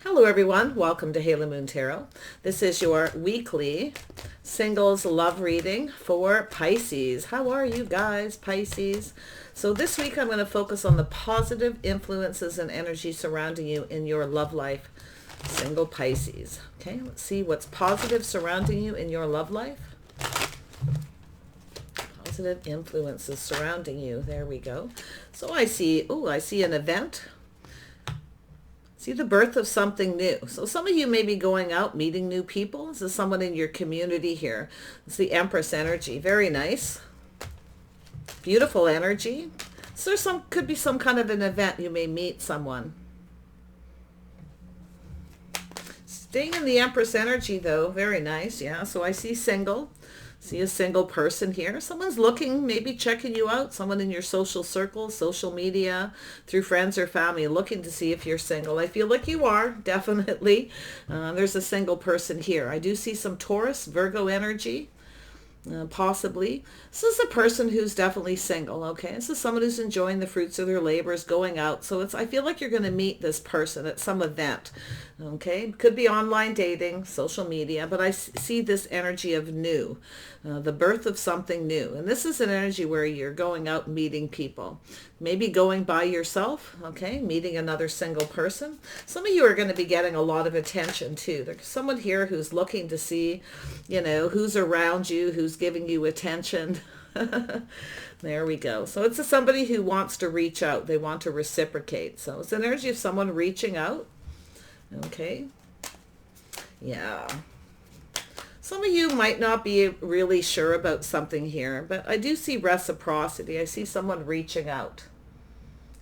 Hello everyone, welcome to Halo Moon Tarot. This is your weekly singles love reading for Pisces. How are you guys, Pisces? So this week I'm going to focus on the positive influences and energy surrounding you in your love life, single Pisces. Okay, let's see what's positive surrounding you in your love life. Positive influences surrounding you. There we go. So I see an event. See the birth of something new. So some of you may be going out, meeting new people. This is someone in your community here. It's the Empress energy. Very nice. Beautiful energy. So could be some kind of an event. You may meet someone. Staying in the Empress energy though, very nice. Yeah, so I see single. See a single person here. Someone's looking, maybe checking you out. Someone in your social circle, social media, through friends or family, looking to see if you're single. I feel like you are, definitely. There's a single person here. I do see some Taurus, Virgo energy. Possibly. This is a person who's definitely single, okay? This is someone who's enjoying the fruits of their labors, going out. So I feel like you're going to meet this person at some event, okay? Could be online dating, social media, but I see this energy of new, the birth of something new. And this is an energy where you're going out meeting people. Maybe going by yourself, okay? Meeting another single person. Some of you are going to be getting a lot of attention too. There's someone here who's looking to see, who's around you, who's giving you attention. There we go. So it's somebody who wants to reach out. They want to reciprocate. So it's an energy of someone reaching out. Okay. Yeah. Some of you might not be really sure about something here, but I do see reciprocity. I see someone reaching out,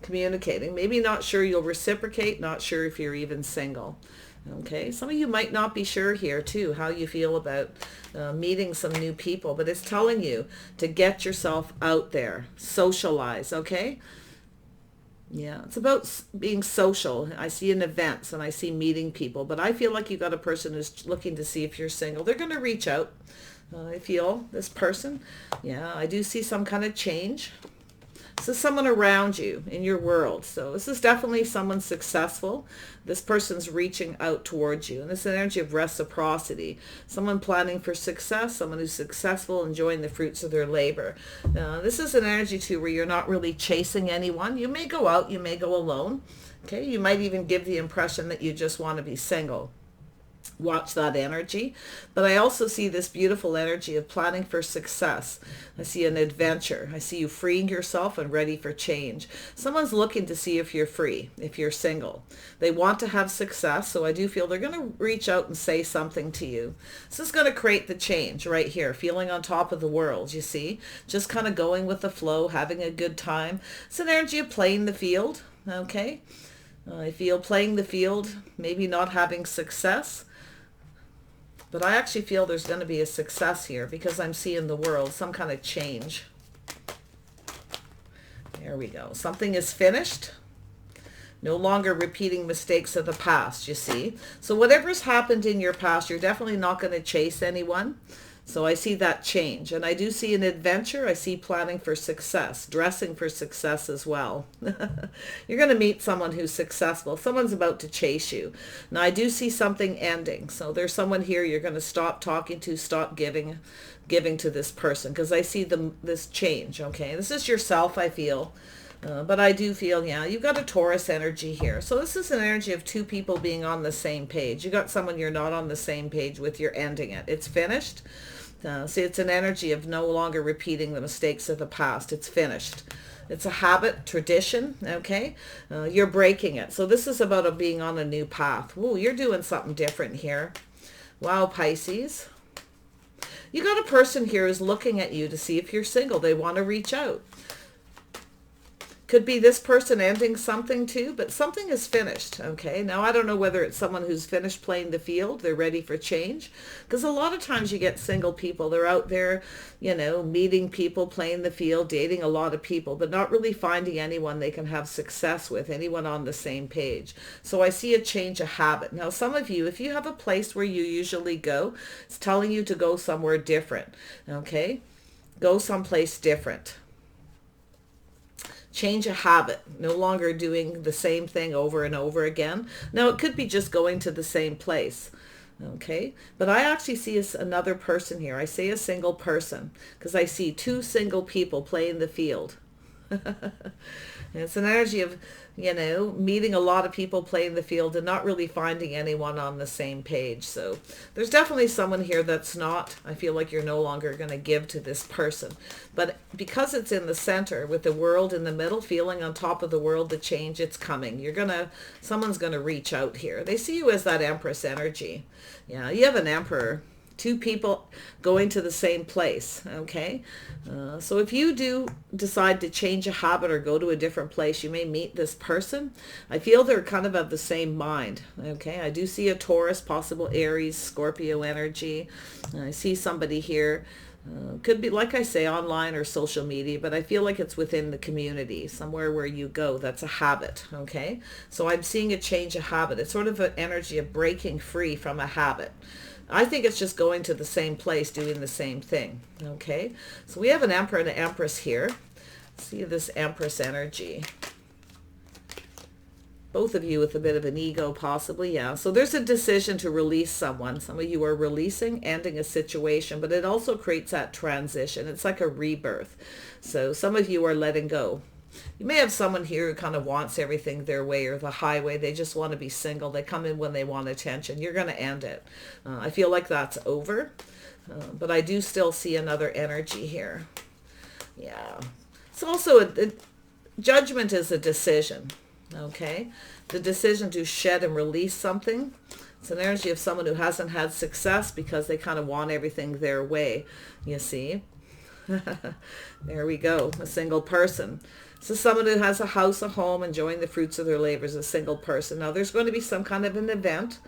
communicating. Maybe not sure you'll reciprocate, not sure if you're even single. Okay, some of you might not be sure here too, how you feel about meeting some new people, but it's telling you to get yourself out there, socialize, okay? Yeah, it's about being social. I see an events and I see meeting people, but I feel like you got a person who's looking to see if you're single. They're going to reach out. I feel this person. Yeah, I do see some kind of change. This is someone around you in your world. So this is definitely someone successful. This person's reaching out towards you. And this energy of reciprocity. Someone planning for success, someone who's successful, enjoying the fruits of their labor. This is an energy too where you're not really chasing anyone. You may go out, you may go alone. Okay, you might even give the impression that you just want to be single. Watch that energy. But I also see this beautiful energy of planning for success. I see an adventure. I see you freeing yourself and ready for change. Someone's looking to see if you're free, if you're single. They want to have success, so I do feel they're going to reach out and say something to you. This is going to create the change right here, feeling on top of the world, you see. Just kind of going with the flow, having a good time. It's an energy of playing the field, okay? I feel playing the field, maybe not having success. But I actually feel there's going to be a success here because I'm seeing the world, some kind of change. There we go. Something is finished. No longer repeating mistakes of the past, you see. So whatever's happened in your past, you're definitely not going to chase anyone. So I see that change. And I do see an adventure. I see planning for success, dressing for success as well. You're going to meet someone who's successful. Someone's about to chase you. Now I do see something ending. So there's someone here you're going to stop talking to, stop giving to this person. Because I see this change, okay? This is yourself, I feel. But I do feel, yeah, you've got a Taurus energy here. So this is an energy of two people being on the same page. You got someone you're not on the same page with, you're ending it. It's finished. See, it's an energy of no longer repeating the mistakes of the past. It's finished. It's a habit, tradition, okay? You're breaking it. So this is about being on a new path. Ooh, you're doing something different here. Wow, Pisces. You got a person here who's looking at you to see if you're single. They want to reach out. Could be this person ending something too, but something is finished, okay? Now, I don't know whether it's someone who's finished playing the field, they're ready for change, because a lot of times you get single people, they're out there, meeting people, playing the field, dating a lot of people, but not really finding anyone they can have success with, anyone on the same page. So I see a change of habit. Now, some of you, if you have a place where you usually go, it's telling you to go somewhere different, okay? Go someplace different. change a habit, no longer doing the same thing over and over again. Now, it could be just going to the same place. Okay, but I actually see another person here. I say a single person because I see two single people playing the field. It's an energy of, meeting a lot of people playing the field and not really finding anyone on the same page. So there's definitely someone here that's not, I feel like you're no longer going to give to this person. But because it's in the center with the world in the middle, feeling on top of the world, the change, it's coming. Someone's going to reach out here. They see you as that Empress energy. Yeah, you have an Emperor. Two people going to the same place, okay? So if you do decide to change a habit or go to a different place, you may meet this person. I feel they're kind of the same mind, okay? I do see a Taurus, possible Aries, Scorpio energy. I see somebody here. Could be, like I say, online or social media, but I feel like it's within the community, somewhere where you go. That's a habit, okay? So I'm seeing a change of habit. It's sort of an energy of breaking free from a habit. I think it's just going to the same place, doing the same thing, okay? So we have an Emperor and an Empress here. See this Empress energy. Both of you with a bit of an ego, possibly, yeah. So there's a decision to release someone. Some of you are releasing, ending a situation, but it also creates that transition. It's like a rebirth. So some of you are letting go. You may have someone here who kind of wants everything their way or the highway. They just want to be single. They come in when they want attention. You're going to end it. I feel like that's over, but I do still see another energy here. Yeah. It's also judgment is a decision, okay? The decision to shed and release something. It's an energy of someone who hasn't had success because they kind of want everything their way, you see. There we go, a single person. So someone who has a house, a home, enjoying the fruits of their labors, a single person. Now there's going to be some kind of an event,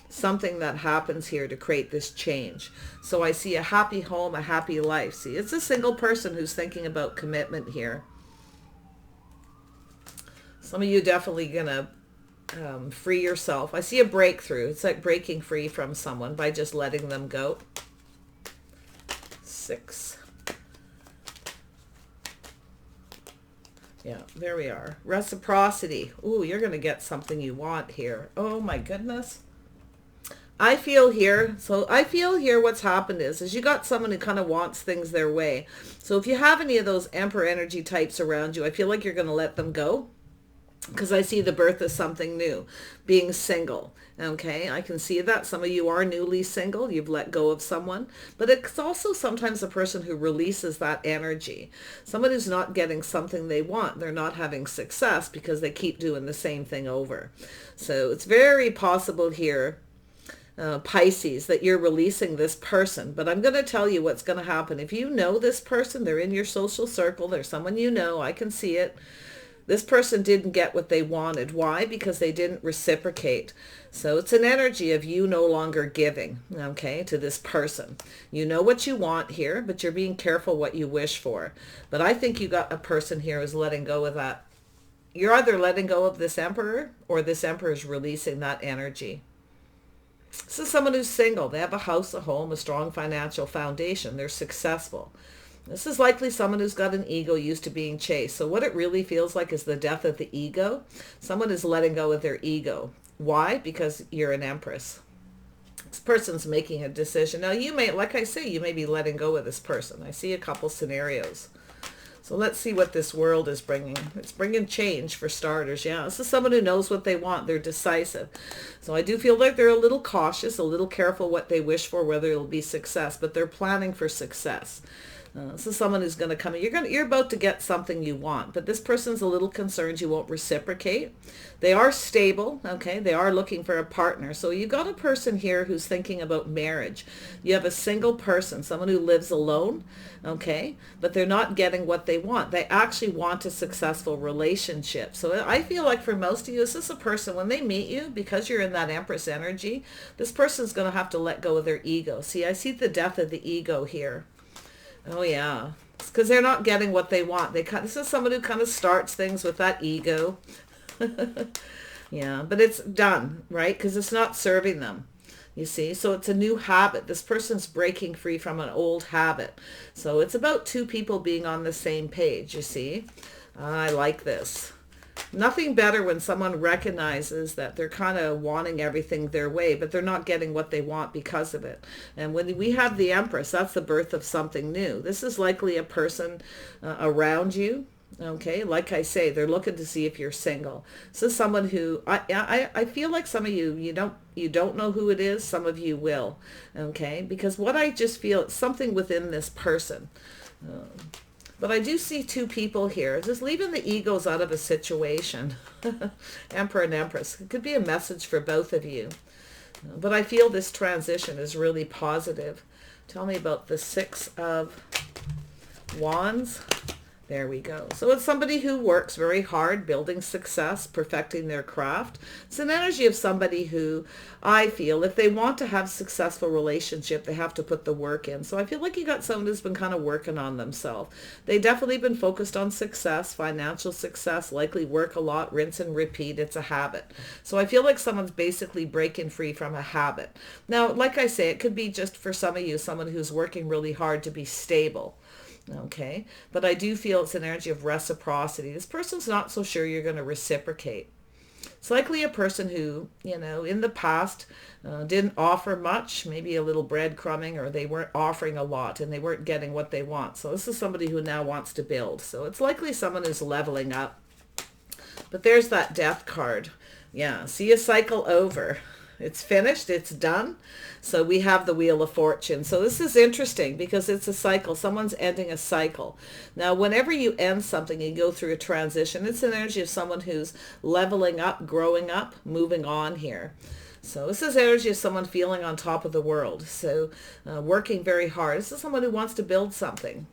something that happens here to create this change. So I see a happy home, a happy life. See, it's a single person who's thinking about commitment here. Some of you definitely going to free yourself. I see a breakthrough. It's like breaking free from someone by just letting them go. 6. Yeah, there we are. Reciprocity. Ooh, you're going to get something you want here. Oh my goodness. I feel here what's happened is you got someone who kind of wants things their way. So if you have any of those Emperor energy types around you, I feel like you're going to let them go. Because I see the birth of something new, being single. Okay, I can see that. Some of you are newly single. You've let go of someone. But it's also sometimes a person who releases that energy. Someone who's not getting something they want. They're not having success because they keep doing the same thing over. So it's very possible here, Pisces, that you're releasing this person. But I'm going to tell you what's going to happen. If you know this person, they're in your social circle, they're someone you know, I can see it. This person didn't get what they wanted. Why? Because they didn't reciprocate. So it's an energy of you no longer giving, okay, to this person. You know what you want here, but you're being careful what you wish for. But I think you got a person here who's letting go of that. You're either letting go of this Emperor or this Emperor is releasing that energy. This is someone who's single. They have a house, a home, a strong financial foundation. They're successful. This is likely someone who's got an ego used to being chased. So what it really feels like is the death of the ego. Someone is letting go of their ego. Why? Because you're an Empress. This person's making a decision. Now you may, like I say, you may be letting go of this person. I see a couple scenarios. So let's see what this world is bringing. It's bringing change for starters. Yeah, this is someone who knows what they want. They're decisive. So I do feel like they're a little cautious, a little careful what they wish for, whether it'll be success, but they're planning for success. This is someone who's going to come in. You're about to get something you want, but this person's a little concerned you won't reciprocate. They are stable, okay? They are looking for a partner. So you got a person here who's thinking about marriage. You have a single person, someone who lives alone, okay? But they're not getting what they want. They actually want a successful relationship. So I feel like for most of you, this is a person, when they meet you, because you're in that Empress energy, this person's going to have to let go of their ego. See, I see the death of the ego here. Oh, yeah. It's because they're not getting what they want. This is someone who kind of starts things with that ego. Yeah, but it's done, right? Because it's not serving them, you see. So it's a new habit. This person's breaking free from an old habit. So it's about two people being on the same page, you see. I like this. Nothing better when someone recognizes that they're kind of wanting everything their way, but they're not getting what they want because of it. And when we have the Empress, that's the birth of something new. This is likely a person around you. Okay, like I say, they're looking to see if you're single. So someone who I feel like some of you don't know who it is. Some of you will. Okay, because what I just feel, it's something within this person. But I do see two people here, just leaving the egos out of a situation. Emperor and Empress. It could be a message for both of you. But I feel this transition is really positive. Tell me about the Six of Wands. There we go. So it's somebody who works very hard, building success, perfecting their craft. It's an energy of somebody who I feel if they want to have a successful relationship, they have to put the work in. So I feel like you got someone who's been kind of working on themselves. They definitely been focused on success, financial success, likely work a lot, rinse and repeat. It's a habit. So I feel like someone's basically breaking free from a habit. Now, like I say, it could be just for some of you, someone who's working really hard to be stable. Okay, but I do feel it's an energy of reciprocity. This person's not so sure you're going to reciprocate. It's likely a person who, in the past didn't offer much, maybe a little breadcrumbing, or they weren't offering a lot and they weren't getting what they want. So this is somebody who now wants to build. So it's likely someone who's leveling up. But there's that Death card. Yeah, see a cycle over. It's finished. It's done. So we have the Wheel of Fortune. So this is interesting because it's a cycle. Someone's ending a cycle. Now, whenever you end something, you go through a transition. It's an energy of someone who's leveling up, growing up, moving on here. So this is energy of someone feeling on top of the world. So working very hard. This is someone who wants to build something.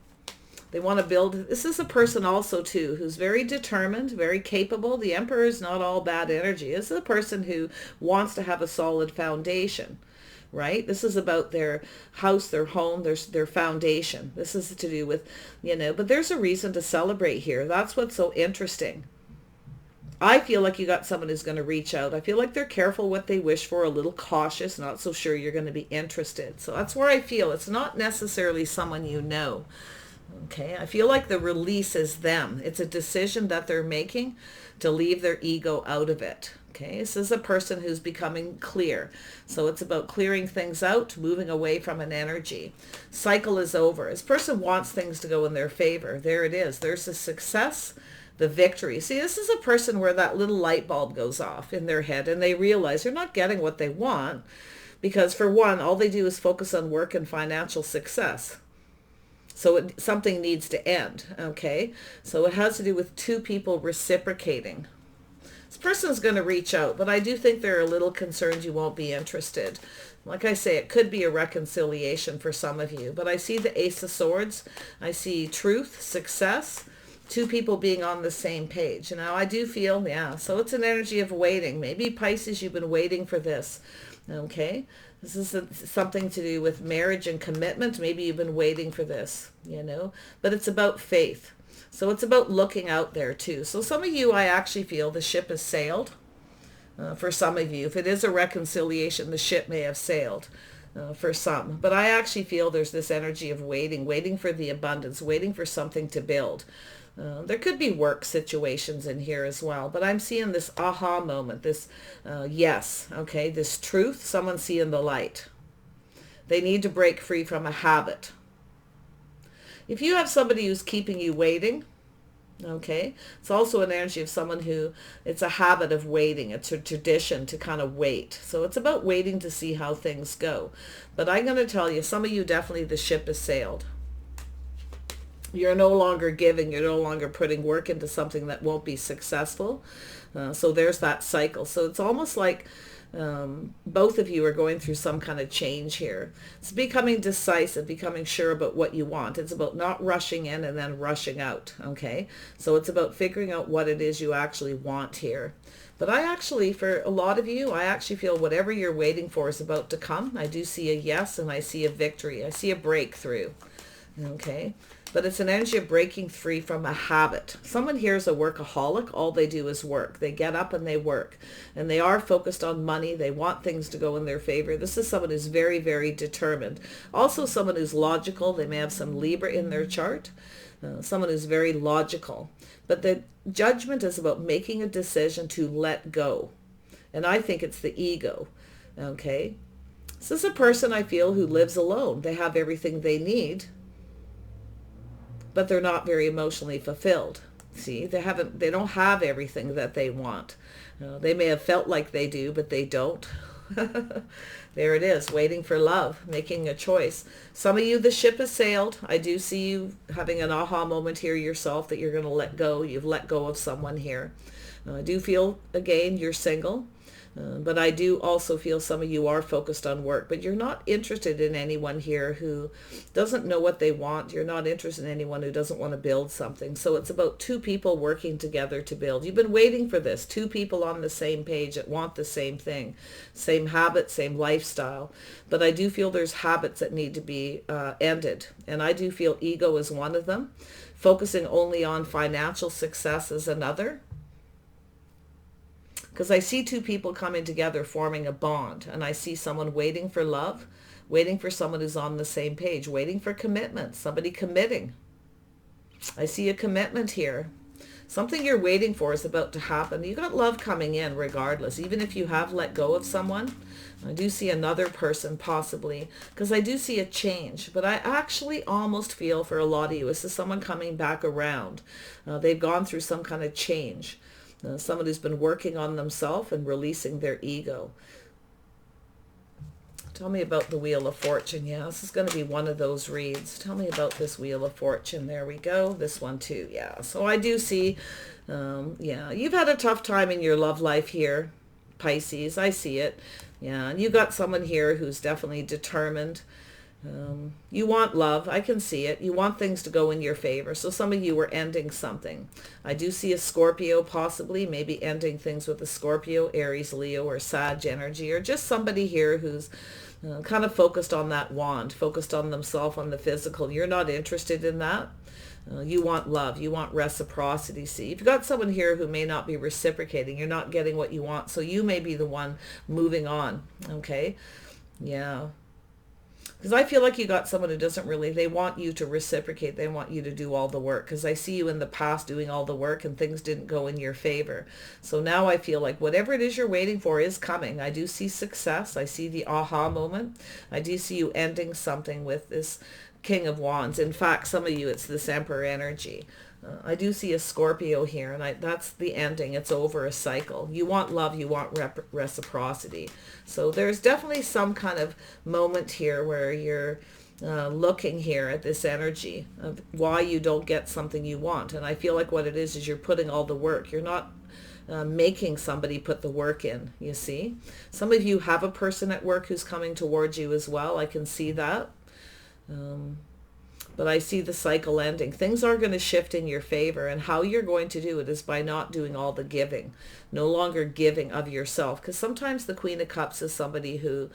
They want to build. This is a person also, too, who's very determined, very capable. The Emperor is not all bad energy. This is a person who wants to have a solid foundation, right? This is about their house, their home, their foundation. This is to do with, but there's a reason to celebrate here. That's what's so interesting. I feel like you got someone who's going to reach out. I feel like they're careful what they wish for, a little cautious, not so sure you're going to be interested. So that's where I feel it's not necessarily someone you know. Okay, I feel like the release is them. It's a decision that they're making to leave their ego out of it. Okay, this is a person who's becoming clear. So it's about clearing things out, moving away from an energy. Cycle is over. This person wants things to go in their favor. There it is. There's the success, the victory. See, this is a person where that little light bulb goes off in their head and they realize they're not getting what they want because, for one, all they do is focus on work and financial success. So something needs to end, okay? So it has to do with two people reciprocating. This person's going to reach out, but I do think they're a little concerned you won't be interested. Like I say, it could be a reconciliation for some of you, but I see the Ace of Swords. I see truth, success, two people being on the same page. Now, I do feel, so it's an energy of waiting. Maybe Pisces, you've been waiting for this, okay? This is something to do with marriage and commitment. Maybe you've been waiting for this, but it's about faith. So it's about looking out there too. So some of you, I actually feel the ship has sailed. For some of you, if it is a reconciliation, the ship may have sailed for some. But I actually feel there's this energy of waiting for the abundance, waiting for something to build. There could be work situations in here as well, but I'm seeing this aha moment, this yes, okay, this truth, someone seeing the light. They need to break free from a habit. If you have somebody who's keeping you waiting, okay, it's also an energy of someone who, it's a habit of waiting. It's a tradition to kind of wait. So it's about waiting to see how things go. But I'm going to tell you, some of you definitely the ship has sailed. You're no longer giving. You're no longer putting work into something that won't be successful. So there's that cycle. So it's almost like both of you are going through some kind of change here. It's becoming decisive, becoming sure about what you want. It's about not rushing in and then rushing out. Okay. So it's about figuring out what it is you actually want here. But I actually, for a lot of you, I actually feel whatever you're waiting for is about to come. I do see a yes and I see a victory. I see a breakthrough. Okay. But it's an energy of breaking free from a habit. Someone here is a workaholic. All they do is work. They get up and they work. And they are focused on money. They want things to go in their favor. This is someone who's very, very determined. Also someone who's logical. They may have some Libra in their chart. someone who's very logical. But the Judgment is about making a decision to let go. And I think it's the ego. Okay? This is a person I feel who lives alone. They have everything they need, but they're not very emotionally fulfilled. See, they don't have everything that they want. They may have felt like they do, but they don't. There it is, waiting for love, making a choice. Some of you, the ship has sailed. I do see you having an aha moment here yourself that you're going to let go. You've let go of someone here. I do feel, again, you're single. But I do also feel some of you are focused on work, but you're not interested in anyone here who doesn't know what they want. You're not interested in anyone who doesn't want to build something. So it's about two people working together to build. You've been waiting for this. Two people on the same page that want the same thing, same habits, same lifestyle. But I do feel there's habits that need to be ended. And I do feel ego is one of them. Focusing only on financial success is another. Because I see two people coming together, forming a bond, and I see someone waiting for love, waiting for someone who's on the same page, waiting for commitment, somebody committing. I see a commitment here. Something you're waiting for is about to happen. You got love coming in regardless, even if you have let go of someone. I do see another person possibly, because I do see a change, but I actually almost feel for a lot of you, this is someone coming back around. They've gone through some kind of change. Someone who's been working on themselves and releasing their ego. Tell me about the Wheel of Fortune. Yeah, this is going to be one of those reads. Tell me about this Wheel of Fortune. There we go. This one too. Yeah, so I do see, yeah, you've had a tough time in your love life here, Pisces. I see it. Yeah, and you got someone here who's definitely determined. You want love. I can see it. You want things to go in your favor. So some of you are ending something. I do see a Scorpio possibly, maybe ending things with a Scorpio, Aries, Leo, or Sag energy, or just somebody here who's kind of focused on that wand, focused on themselves, on the physical. You're not interested in that. You want love. You want reciprocity. See, you've got someone here who may not be reciprocating. You're not getting what you want. So you may be the one moving on. Okay. Yeah. Because I feel like you got someone who doesn't really, they want you to reciprocate. They want you to do all the work. Because I see you in the past doing all the work and things didn't go in your favor. So now I feel like whatever it is you're waiting for is coming. I do see success. I see the aha moment. I do see you ending something with this King of Wands. In fact, some of you, it's this Emperor energy. I do see a Scorpio here, and that's the ending. It's over, a cycle. You want love, you want reciprocity. So there's definitely some kind of moment here where you're looking here at this energy of why you don't get something you want. And I feel like what it is you're putting all the work. You're not making somebody put the work in, you see. Some of you have a person at work who's coming towards you as well. I can see that. But I see the cycle ending. Things are going to shift in your favor, and how you're going to do it is by not doing all the giving, no longer giving of yourself. Because sometimes the Queen of Cups is somebody who,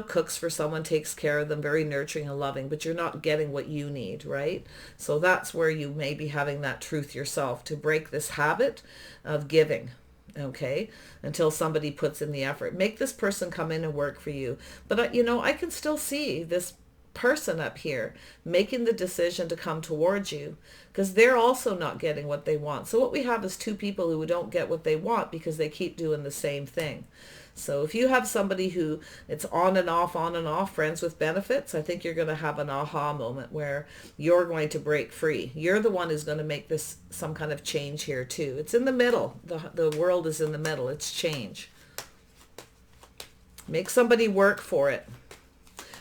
cooks for someone, takes care of them, very nurturing and loving, but you're not getting what you need, right? So that's where you may be having that truth yourself, to break this habit of giving. Okay, until somebody puts in the effort. Make this person come in and work for you. But, I can still see this person up here making the decision to come towards you, because they're also not getting what they want. So what we have is two people who don't get what they want because they keep doing the same thing. So if you have somebody who it's on and off, friends with benefits, I think you're going to have an aha moment where you're going to break free. You're the one who's going to make this some kind of change here too. It's in the middle. The world is in the middle. It's change. Make somebody work for it.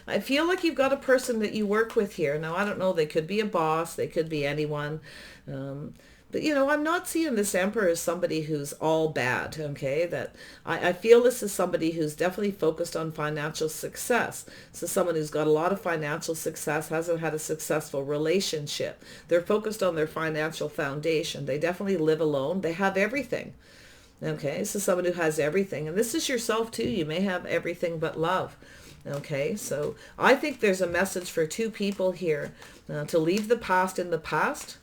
I feel like you've got a person that you work with here. Now, I don't know, they could be a boss, they could be anyone. But, I'm not seeing this Emperor as somebody who's all bad, okay? That I feel this is somebody who's definitely focused on financial success. So someone who's got a lot of financial success, hasn't had a successful relationship. They're focused on their financial foundation. They definitely live alone. They have everything. Okay, so someone who has everything. And this is yourself too. You may have everything but love. Okay, so I think there's a message for two people here to leave the past in the past.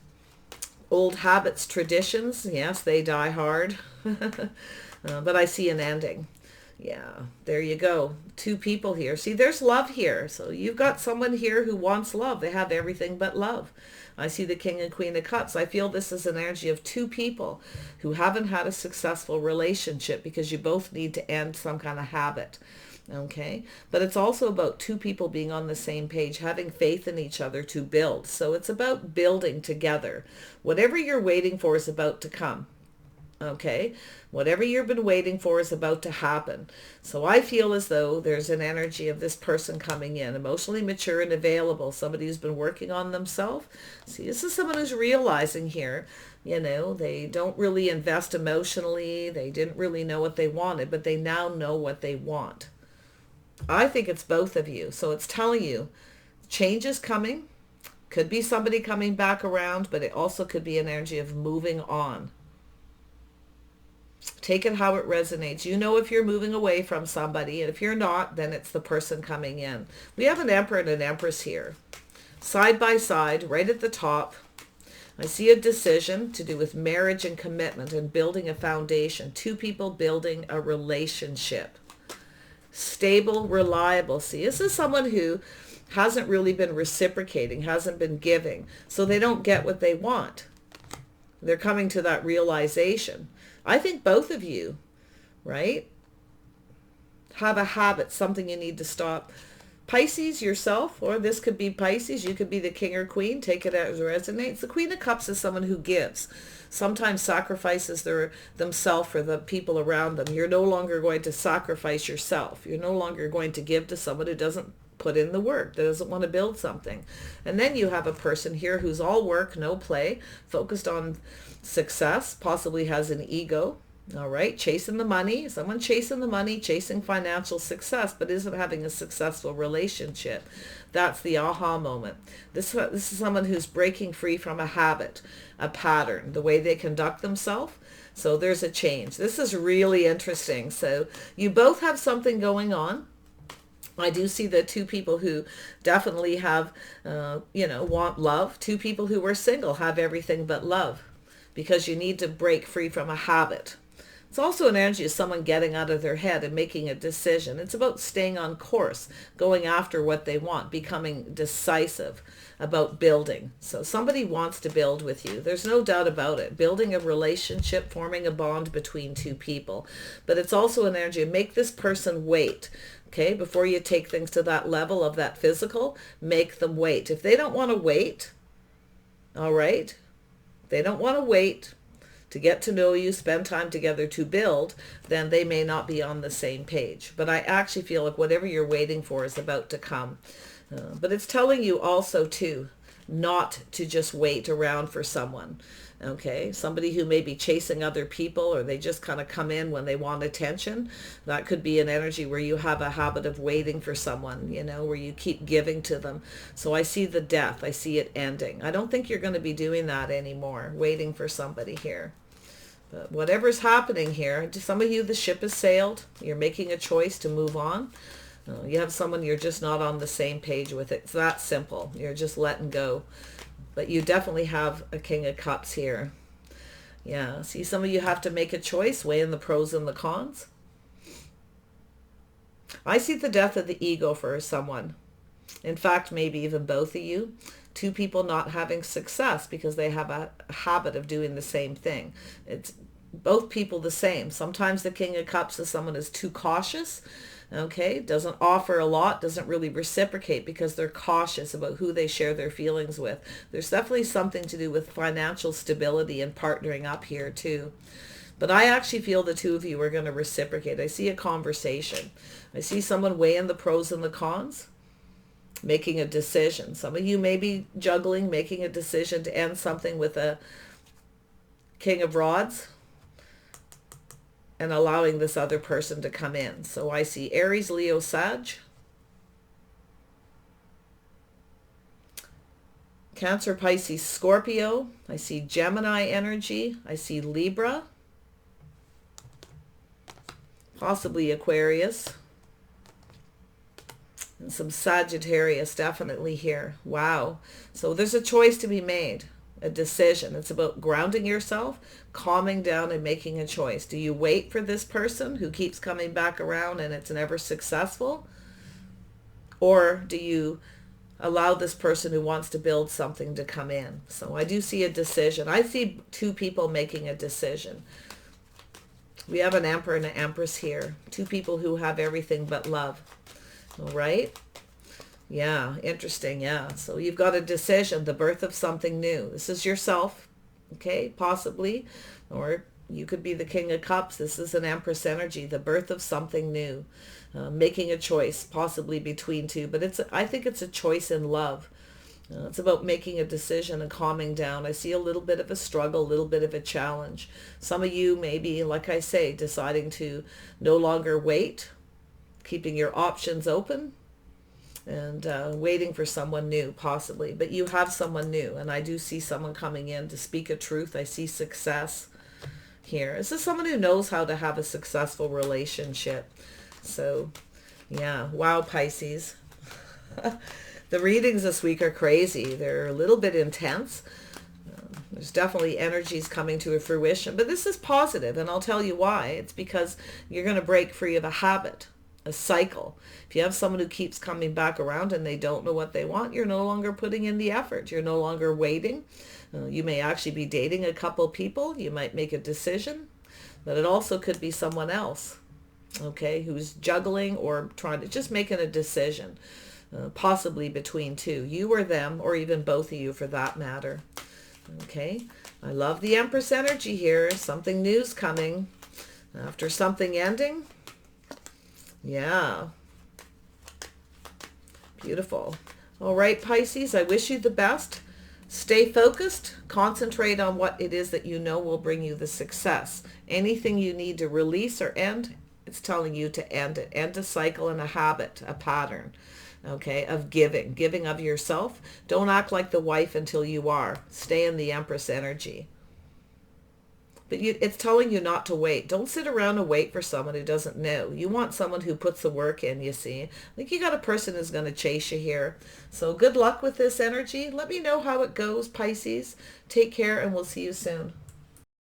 Old habits, traditions, yes, they die hard. But I see an ending. Yeah, there you go. Two people here. See, there's love here. So you've got someone here who wants love. They have everything but love. I see the King and Queen of Cups. I feel this is an energy of two people who haven't had a successful relationship because you both need to end some kind of habit. Okay, but it's also about two people being on the same page, having faith in each other to build. So it's about building together. Whatever you're waiting for is about to come. Okay, whatever you've been waiting for is about to happen. So I feel as though there's an energy of this person coming in, emotionally mature and available, somebody who's been working on themselves. See, this is someone who's realizing here, they don't really invest emotionally, they didn't really know what they wanted, but they now know what they want. I think it's both of you. So it's telling you change is coming. Could be somebody coming back around, but it also could be an energy of moving on. Take it how it resonates. You know if you're moving away from somebody, and if you're not, then it's the person coming in. We have an Emperor and an Empress here. Side by side, right at the top, I see a decision to do with marriage and commitment and building a foundation. Two people building a relationship. Stable, reliable. See, this is someone who hasn't really been reciprocating, hasn't been giving, so they don't get what they want. They're coming to that realization. I think both of you, right, have a habit, something you need to stop. Pisces, yourself, or this could be Pisces, you could be the king or queen, take it as it resonates. The Queen of Cups is someone who gives, sometimes sacrifices themselves for the people around them. You're no longer going to sacrifice yourself. You're no longer going to give to someone who doesn't put in the work, that doesn't want to build something. And then you have a person here who's all work, no play, focused on success, possibly has an ego. All right, chasing the money, someone chasing the money, chasing financial success, but isn't having a successful relationship. That's the aha moment. This is someone who's breaking free from a habit, a pattern, the way they conduct themselves. So there's a change. This is really interesting. So you both have something going on. I do see the two people who definitely have, want love. Two people who are single have everything but love because you need to break free from a habit. It's also an energy of someone getting out of their head and making a decision. It's about staying on course, going after what they want, becoming decisive about building. So somebody wants to build with you. There's no doubt about it. Building a relationship, forming a bond between two people. But it's also an energy of make this person wait. Okay, before you take things to that level of that physical, make them wait. If they don't want to wait, all right, they don't want to wait to get to know you, spend time together to build, then they may not be on the same page. But I actually feel like whatever you're waiting for is about to come. But it's telling you also too, not to just wait around for someone. Okay, somebody who may be chasing other people, or they just kind of come in when they want attention. That could be an energy where you have a habit of waiting for someone, where you keep giving to them. So I see the death. I see it ending. I don't think you're going to be doing that anymore, waiting for somebody here. But whatever's happening here, to some of you, the ship has sailed. You're making a choice to move on. You have someone you're just not on the same page with. It's that simple. You're just letting go. But you definitely have a King of Cups here. Yeah, see, some of you have to make a choice, weighing the pros and the cons. I see the death of the ego for someone. In fact, maybe even both of you. Two people not having success because they have a habit of doing the same thing. It's both people the same. Sometimes the King of Cups is someone who's too cautious. Okay, doesn't offer a lot, doesn't really reciprocate because they're cautious about who they share their feelings with. There's definitely something to do with financial stability and partnering up here too. But I actually feel the two of you are going to reciprocate. I see a conversation. I see someone weighing the pros and the cons, making a decision. Some of you may be juggling, making a decision to end something with a King of Rods, and allowing this other person to come in. So I see Aries, Leo, Sag, Cancer, Pisces, Scorpio. I see Gemini energy. I see Libra, possibly Aquarius, and some Sagittarius definitely here. Wow. So there's a choice to be made. a decision. It's about grounding yourself, calming down, and making a choice. Do you wait for this person who keeps coming back around and it's never successful? Or do you allow this person who wants to build something to come in? So I do see a decision. I see two people making a decision. We have an Emperor and an Empress here. Two people who have everything but love. All right? Yeah, interesting. Yeah. So you've got a decision, the birth of something new. This is yourself, okay, possibly. Or you could be the King of Cups. This is an Empress energy, the birth of something new. Making a choice, possibly between two. But I think it's a choice in love. It's about making a decision and calming down. I see a little bit of a struggle, a little bit of a challenge. Some of you may be, like I say, deciding to no longer wait, keeping your options open, and waiting for someone new, possibly. But you have someone new, and I do see someone coming in to speak a truth. I see success here. This is someone who knows how to have a successful relationship. So, yeah. Wow, Pisces. The readings this week are crazy. They're a little bit intense. There's definitely energies coming to a fruition. But this is positive, and I'll tell you why. It's because you're going to break free of a habit, a cycle. If you have someone who keeps coming back around and they don't know what they want, you're no longer putting in the effort. You're no longer waiting. You may actually be dating a couple people. You might make a decision, but it also could be someone else, okay, who's juggling or trying to just making a decision, possibly between two, you or them, or even both of you for that matter. Okay, I love the Empress energy here. Something new's coming after something ending. Yeah. Beautiful. All right, Pisces, I wish you the best. Stay focused. Concentrate on what it is that you know will bring you the success. Anything you need to release or end, it's telling you to end it. End a cycle and a habit, a pattern, okay, of giving of yourself. Don't act like the wife until you are. Stay in the Empress energy. But it's telling you not to wait. Don't sit around and wait for someone who doesn't know. You want someone who puts the work in, you see. I think you got a person who's going to chase you here. So good luck with this energy. Let me know how it goes, Pisces. Take care, and we'll see you soon.